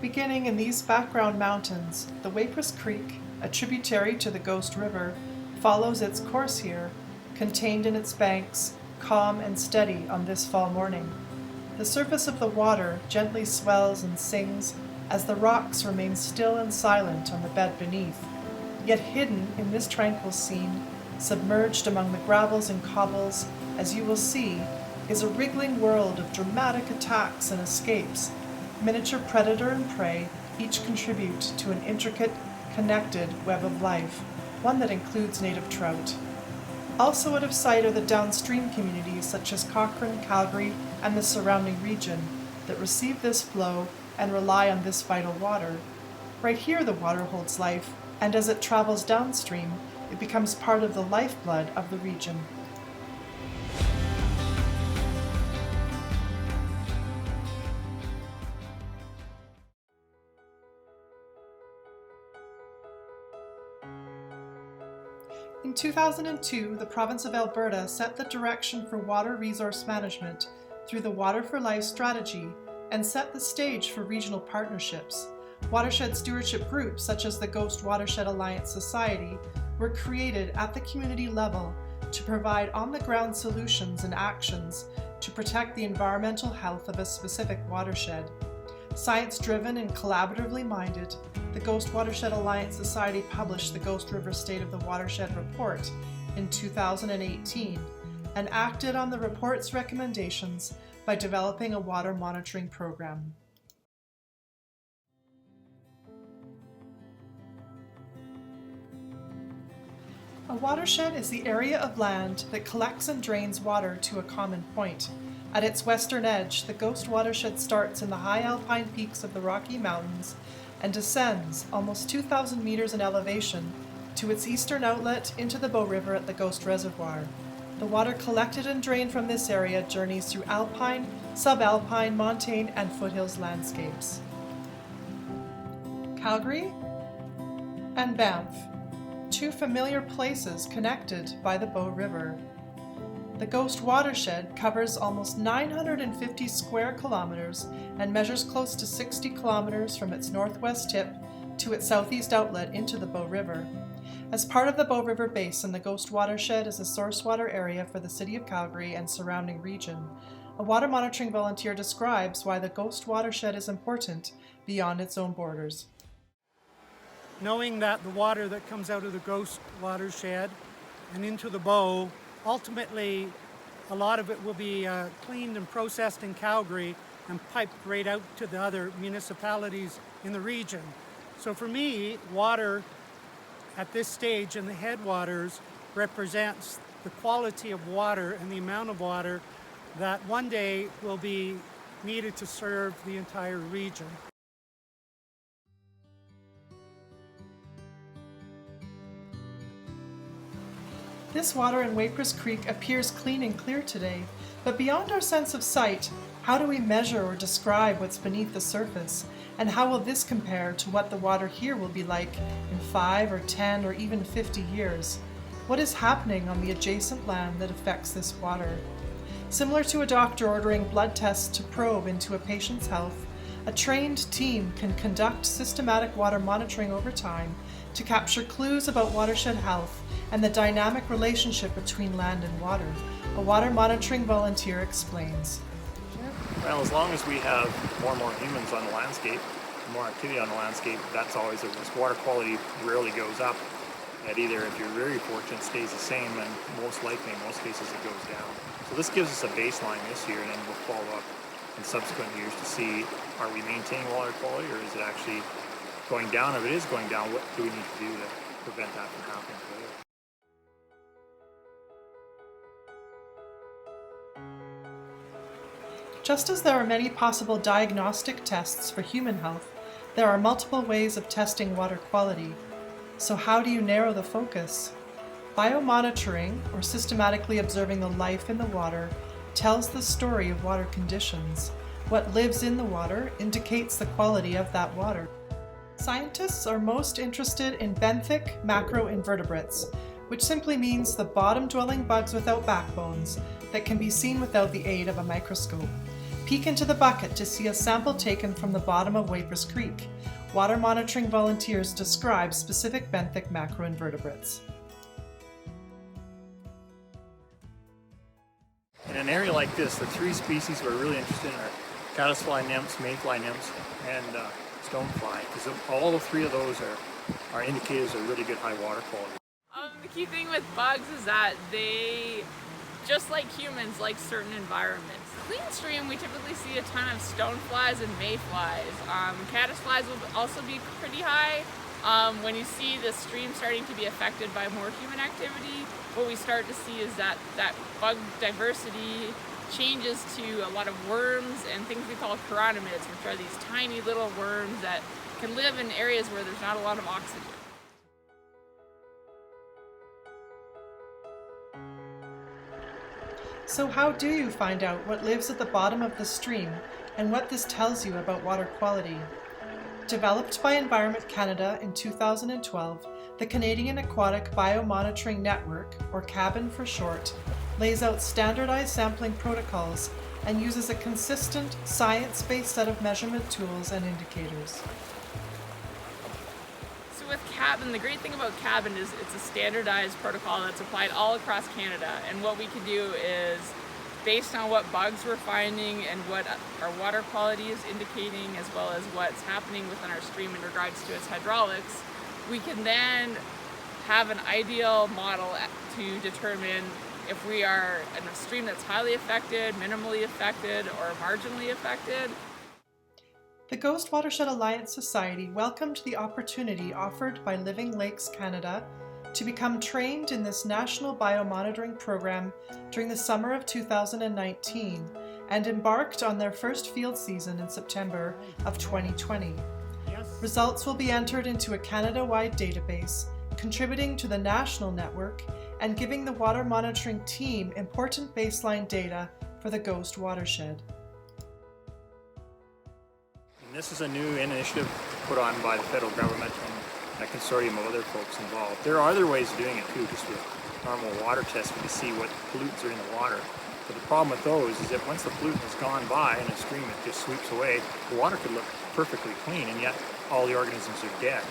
Beginning in these background mountains, the Waipress Creek, a tributary to the Ghost River, follows its course here, contained in its banks, calm and steady on this fall morning. The surface of the water gently swells and sings as the rocks remain still and silent on the bed beneath. Yet hidden in this tranquil scene, submerged among the gravels and cobbles, as you will see, is a wriggling world of dramatic attacks and escapes. Miniature predator and prey each contribute to an intricate, connected web of life, one that includes native trout. Also out of sight are the downstream communities such as Cochrane, Calgary, and the surrounding region that receive this flow and rely on this vital water. Right here the water holds life, and as it travels downstream, it becomes part of the lifeblood of the region. In 2002, the province of Alberta set the direction for water resource management through the Water for Life strategy and set the stage for regional partnerships. Watershed stewardship groups such as the Ghost Watershed Alliance Society were created at the community level to provide on-the-ground solutions and actions to protect the environmental health of a specific watershed. Science-driven and collaboratively minded, the Ghost Watershed Alliance Society published the Ghost River State of the Watershed Report in 2018 and acted on the report's recommendations by developing a water monitoring program. A watershed is the area of land that collects and drains water to a common point. At its western edge, the Ghost Watershed starts in the high alpine peaks of the Rocky Mountains and descends almost 2,000 meters in elevation to its eastern outlet into the Bow River at the Ghost Reservoir. The water collected and drained from this area journeys through alpine, subalpine, montane, and foothills landscapes. Calgary and Banff, two familiar places connected by the Bow River. The Ghost Watershed covers almost 950 square kilometers and measures close to 60 kilometers from its northwest tip to its southeast outlet into the Bow River. As part of the Bow River Basin, the Ghost Watershed is a source water area for the City of Calgary and surrounding region. A water monitoring volunteer describes why the Ghost Watershed is important beyond its own borders. Knowing that the water that comes out of the Ghost Watershed and into the Bow, ultimately a lot of it will be cleaned and processed in Calgary and piped right out to the other municipalities in the region. So for me, water at this stage in the headwaters represents the quality of water and the amount of water that one day will be needed to serve the entire region. This water in Waipress Creek appears clean and clear today, but beyond our sense of sight, how do we measure or describe what's beneath the surface? And how will this compare to what the water here will be like in 5 or 10 or even 50 years? What is happening on the adjacent land that affects this water? Similar to a doctor ordering blood tests to probe into a patient's health, a trained team can conduct systematic water monitoring over time to capture clues about watershed health and the dynamic relationship between land and water. A water monitoring volunteer explains. Well, as long as we have more and more humans on the landscape, more activity on the landscape, that's always a risk. Water quality rarely goes up. That either, if you're very fortunate, stays the same, and most likely, in most cases, it goes down. So this gives us a baseline this year, and then we'll follow up in subsequent years to see, are we maintaining water quality, or is it actually going down? If it is going down, what do we need to do to prevent that from happening further? Just as there are many possible diagnostic tests for human health, there are multiple ways of testing water quality. So how do you narrow the focus? Biomonitoring, or systematically observing the life in the water, tells the story of water conditions. What lives in the water indicates the quality of that water. Scientists are most interested in benthic macroinvertebrates, which simply means the bottom-dwelling bugs without backbones that can be seen without the aid of a microscope. Peek into the bucket to see a sample taken from the bottom of Wapers Creek. Water monitoring volunteers describe specific benthic macroinvertebrates. In an area like this, the three species we're really interested in are caddisfly nymphs, mayfly nymphs, and stonefly, because all three of those are indicators of really good high water quality. The key thing with bugs is that they, just like humans, like certain environments. Clean stream, we typically see a ton of stoneflies and mayflies. Caddisflies will also be pretty high. When you see the stream starting to be affected by more human activity, what we start to see is that bug diversity changes to a lot of worms and things we call chironomids, which are these tiny little worms that can live in areas where there's not a lot of oxygen. So how do you find out what lives at the bottom of the stream and what this tells you about water quality? Developed by Environment Canada in 2012, the Canadian Aquatic Biomonitoring Network, or CABIN for short, lays out standardized sampling protocols and uses a consistent, science-based set of measurement tools and indicators. So with CABIN, the great thing about CABIN is it's a standardized protocol that's applied all across Canada, and what we can do is, based on what bugs we're finding and what our water quality is indicating, as well as what's happening within our stream in regards to its hydraulics, we can then have an ideal model to determine if we are in a stream that's highly affected, minimally affected, or marginally affected. The Ghost Watershed Alliance Society welcomed the opportunity offered by Living Lakes Canada to become trained in this national biomonitoring program during the summer of 2019 and embarked on their first field season in September of 2020. Results will be entered into a Canada-wide database, contributing to the national network and giving the water monitoring team important baseline data for the Ghost Watershed. And this is a new initiative put on by the federal government and a consortium of other folks involved. There are other ways of doing it too, just with normal water testing to see what pollutants are in the water. But the problem with those is that once the pollutant has gone by in a stream, it just sweeps away. The water could look perfectly clean, and yet all the organisms are dead.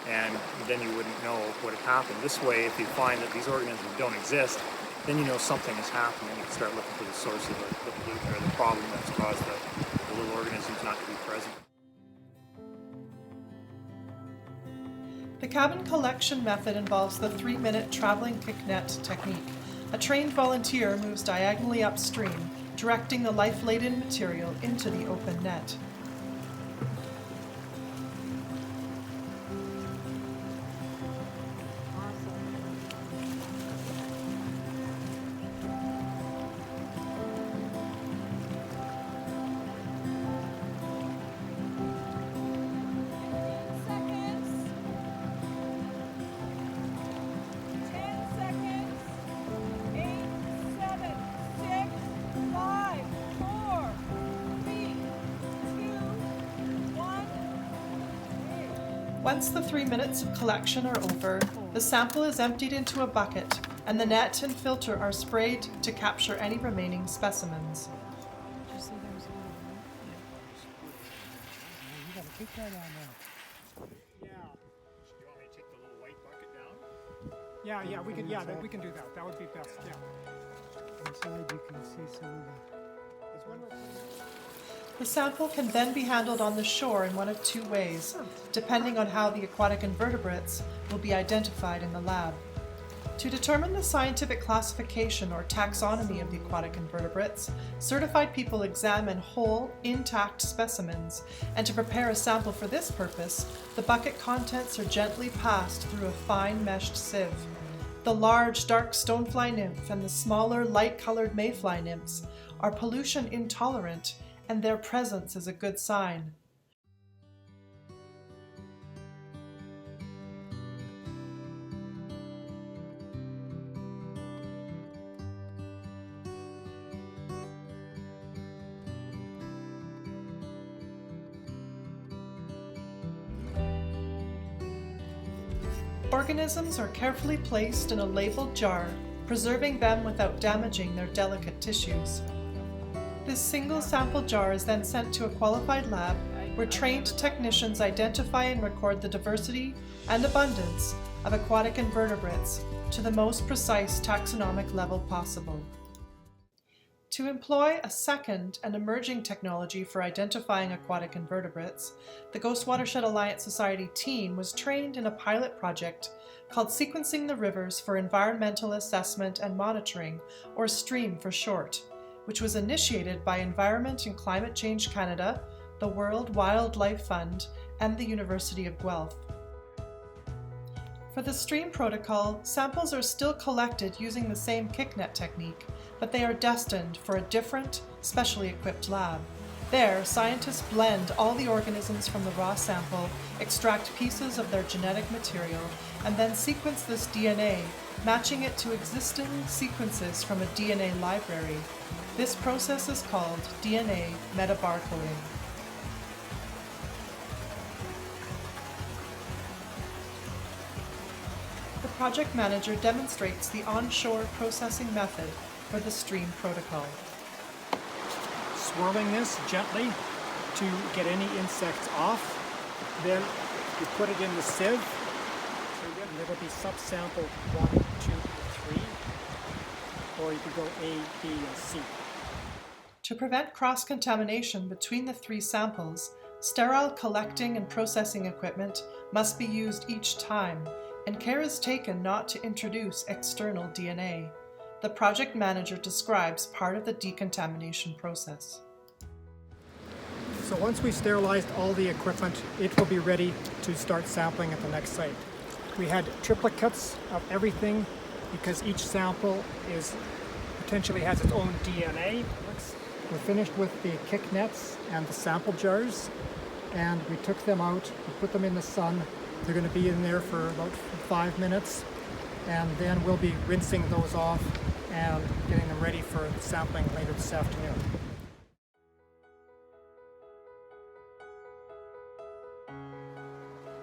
And then you wouldn't know what had happened. This way, if you find that these organisms don't exist, then you know something has happened, and you can start looking for the source of the pollutant or the problem that's caused the little organisms not to be present. The cabin collection method involves the 3-minute traveling kick net technique. A trained volunteer moves diagonally upstream, directing the life-laden material into the open net. Once the 3 minutes of collection are over, the sample is emptied into a bucket and the net and filter are sprayed to capture any remaining specimens. You gotta take that on now. Yeah. Do you want me to take the little white bucket down? Yeah, we can. Yeah, we can do that. That would be best. Yeah. Inside, you can see some of the. The sample can then be handled on the shore in one of two ways, depending on how the aquatic invertebrates will be identified in the lab. To determine the scientific classification or taxonomy of the aquatic invertebrates, certified people examine whole, intact specimens, and to prepare a sample for this purpose, the bucket contents are gently passed through a fine meshed sieve. The large, dark stonefly nymph and the smaller, light-colored mayfly nymphs are pollution intolerant, and their presence is a good sign. Organisms are carefully placed in a labeled jar, preserving them without damaging their delicate tissues. This single sample jar is then sent to a qualified lab where trained technicians identify and record the diversity and abundance of aquatic invertebrates to the most precise taxonomic level possible. To employ a second and emerging technology for identifying aquatic invertebrates, the Ghost Watershed Alliance Society team was trained in a pilot project called Sequencing the Rivers for Environmental Assessment and Monitoring, or STREAM for short, which was initiated by Environment and Climate Change Canada, the World Wildlife Fund, and the University of Guelph. For the STREAM protocol, samples are still collected using the same kicknet technique, but they are destined for a different, specially equipped lab. There, scientists blend all the organisms from the raw sample, extract pieces of their genetic material, and then sequence this DNA, matching it to existing sequences from a DNA library. This process is called DNA metabarcoding. The project manager demonstrates the onshore processing method for the STREAM protocol. Swirling this gently to get any insects off. Then you put it in the sieve. And there will be subsample 1, 2, 3. Or you could go A, B, and C. To prevent cross-contamination between the three samples, sterile collecting and processing equipment must be used each time, and care is taken not to introduce external DNA. The project manager describes part of the decontamination process. So once we've sterilized all the equipment, it will be ready to start sampling at the next site. We had triplicates of everything because each sample potentially has its own DNA. We're finished with the kick nets and the sample jars, and we took them out, we put them in the sun. They're going to be in there for about 5 minutes, and then we'll be rinsing those off and getting them ready for sampling later this afternoon.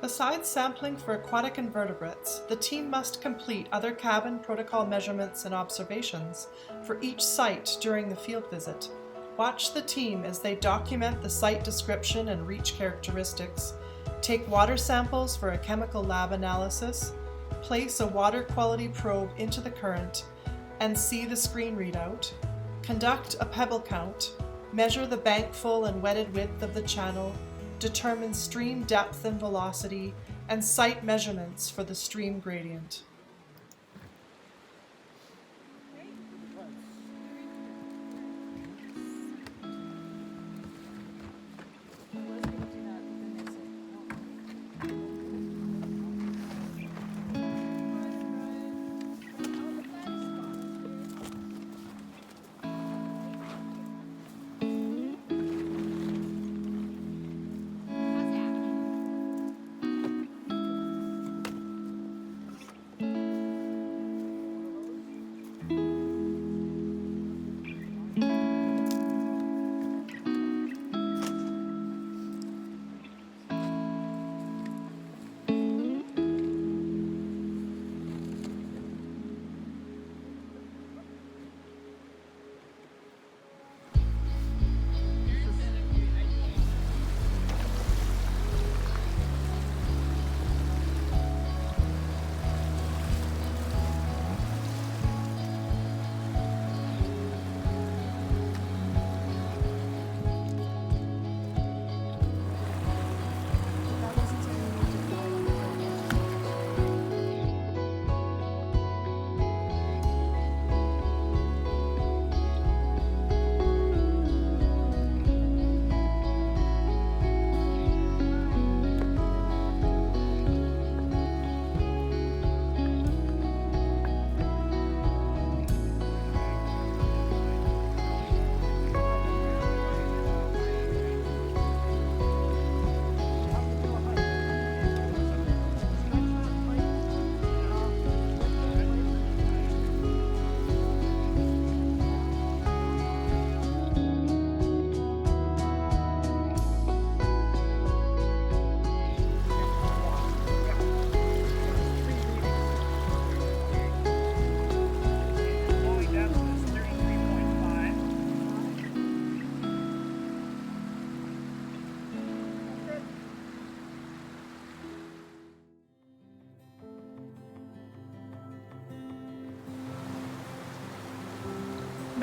Besides sampling for aquatic invertebrates, the team must complete other cabin protocol measurements and observations for each site during the field visit. Watch the team as they document the site description and reach characteristics, take water samples for a chemical lab analysis, place a water quality probe into the current and see the screen readout, conduct a pebble count, measure the bankful and wetted width of the channel, determine stream depth and velocity, and site measurements for the stream gradient.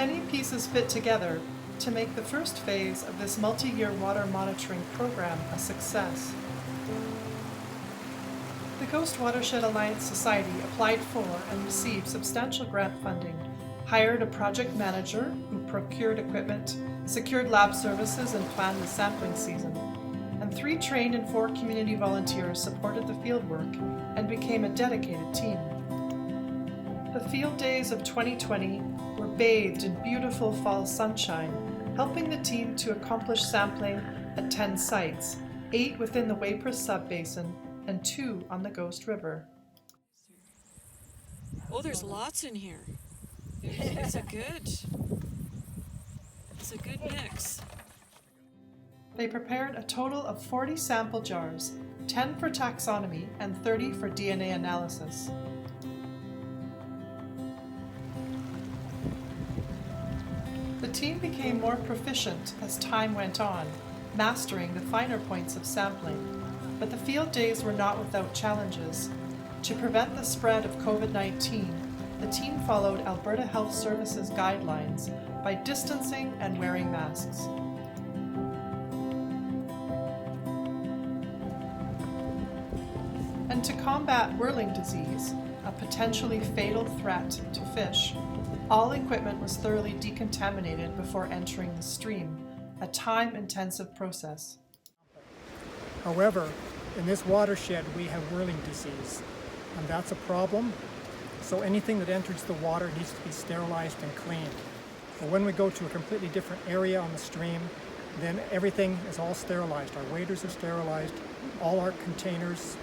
many pieces fit together to make the first phase of this multi-year water monitoring program a success. The Ghost Watershed Alliance Society applied for and received substantial grant funding, hired a project manager who procured equipment, secured lab services, and planned the sampling season. And 3 trained and 4 community volunteers supported the fieldwork and became a dedicated team. The field days of 2020 were bathed in beautiful fall sunshine, helping the team to accomplish sampling at 10 sites, 8 within the Waipress subbasin and 2 on the Ghost River. Oh, there's lots in here. It's a good mix. They prepared a total of 40 sample jars, 10 for taxonomy and 30 for DNA analysis. The team became more proficient as time went on, mastering the finer points of sampling. But the field days were not without challenges. To prevent the spread of COVID-19, the team followed Alberta Health Services guidelines by distancing and wearing masks. And to combat whirling disease, a potentially fatal threat to fish, all equipment was thoroughly decontaminated before entering the stream, a time-intensive process. However, in this watershed we have whirling disease, and that's a problem. So anything that enters the water needs to be sterilized and cleaned. But when we go to a completely different area on the stream, then everything is all sterilized. Our waders are sterilized, all our containers,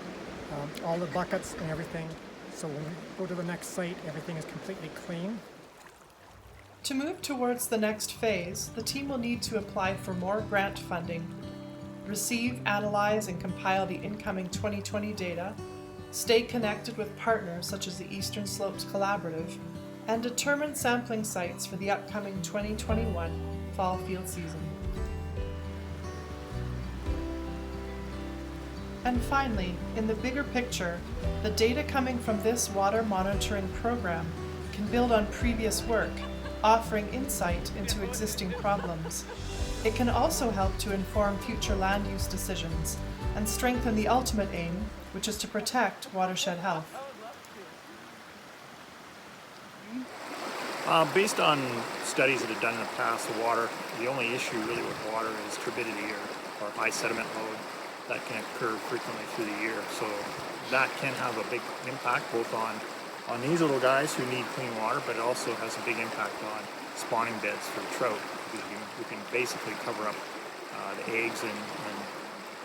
all the buckets and everything. So when we go to the next site, everything is completely clean. To move towards the next phase, the team will need to apply for more grant funding, receive, analyze, and compile the incoming 2020 data, stay connected with partners such as the Eastern Slopes Collaborative, and determine sampling sites for the upcoming 2021 fall field season. And finally, in the bigger picture, the data coming from this water monitoring program can build on previous work, offering insight into existing problems. It can also help to inform future land use decisions and strengthen the ultimate aim, which is to protect watershed health. Based on studies that have done in the past, the only issue really with water is turbidity or high sediment load that can occur frequently through the year. So that can have a big impact both on these little guys who need clean water, but it also has a big impact on spawning beds for trout. We can basically cover up the eggs and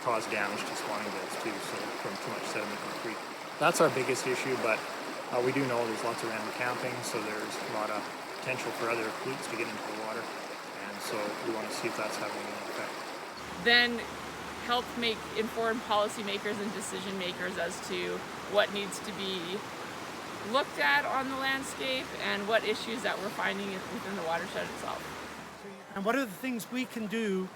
cause damage to spawning beds too, so from too much sediment in the creek. That's our biggest issue, but we do know there's lots of random camping, so there's a lot of potential for other fleets to get into the water, and so we want to see if that's having any effect. Then help make informed policymakers and decision makers as to what needs to be looked at on the landscape and what issues that we're finding within the watershed itself. And what are the things we can do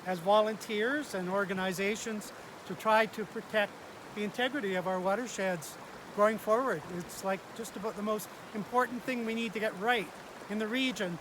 as volunteers and organizations to try to protect the integrity of our watersheds going forward? It's like just about the most important thing we need to get right in the region.